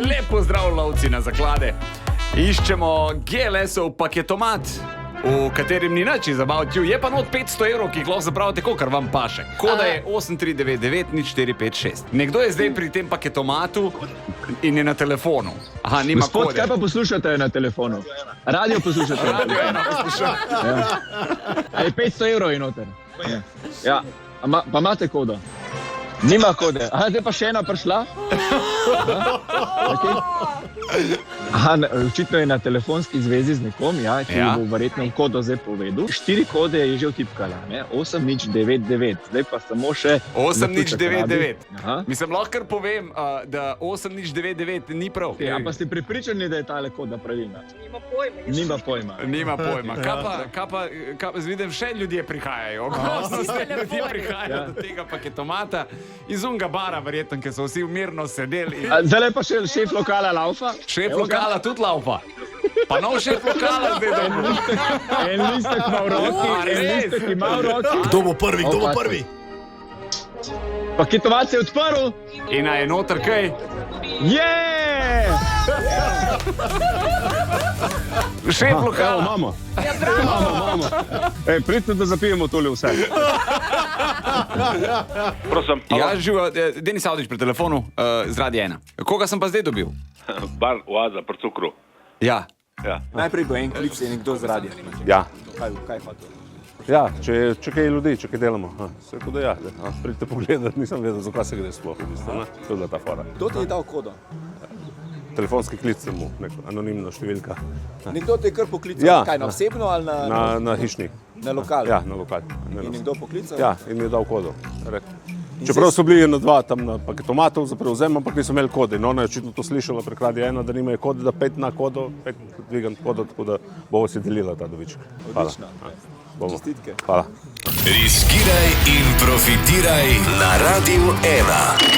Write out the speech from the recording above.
Lepo zdrav, lovci na zaklade. Iščemo GLS-ov paketomat, v katerem ni nič about you, je pa not 500 evrov, ki jih lahko zapravite, kar vam paše. Koda je 83990456. Nekdo je zdaj pri tem paketomatu in je na telefonu. Aha, nima Gospod, kode. kaj pa poslušate na telefonu? Radio poslušate na Radio telefonu? ena posluša. Ja. Ali 500 evrov je noter? Ja. Pa imate kodo? Nima kode. Aha, zdaj pa še ena prišla? Okay. Aha, očitno je na telefonski zvezi z nekom, ja, ki bo verjetno kodo zdaj povedal. 4 kode je že vtipkala, 8099, zdaj pa samo še 8099. Mislim, lahko kar povem, da 8099 ni prav. Ja, pa ste prepričani, da je tale koda pravilna? Nima pojma. Nima pojma. Kaj pa vidim, še ljudje prihajajo. Ljudje prihajajo do tega paketomata iz unga bara, verjetno, ker so vsi mirno sedeli. Zdaj pa še šef lokala laufa? Šef lokala tudi laufa. Pa nov šef lokala zdaj da. En listek ima v roki. Kdo bo prvi, kdo bo prvi? Paketomat se je odprl. In je noter kaj? Šef lokala. Imamo. Pridite, da zapijemo tole vse. Prosim. Ja, živo, Denis Avdić pri telefonu, z Radia 1. Koga sem pa zdaj dobil? Bar oaza pri cukru. Ja. Ja. Najprej bo en klic in nekdo z radia. Ja. Kaj pa to? Ja, če kaj ljudi, če kaj delamo. Se tako da ja. Pridite pogledati, nisem vedel, za kaj se gre sploh. To je bila ta fora. Kdo ti je dal kodo? Telefonski klic sem mu, anonimna številka. Nekdo te je kar poklical? Ja. Kaj, na osebno ali Na hišni. na lokal? Ja, na lokal. In nekdo poklical? Ja, in mi je dal kodo. Čeprav so bili ena dva tam na paketomatov za prevzem, ampak niso imeli kode. In ona je očitno to slišala prek Radia 1, da nimajo kode, da 5 na kodo, 5 dvigan kodo, tako da bo si delila ta dobiček. Odlično. Hvala. Riskiraj in profitiraj na Radiu 1.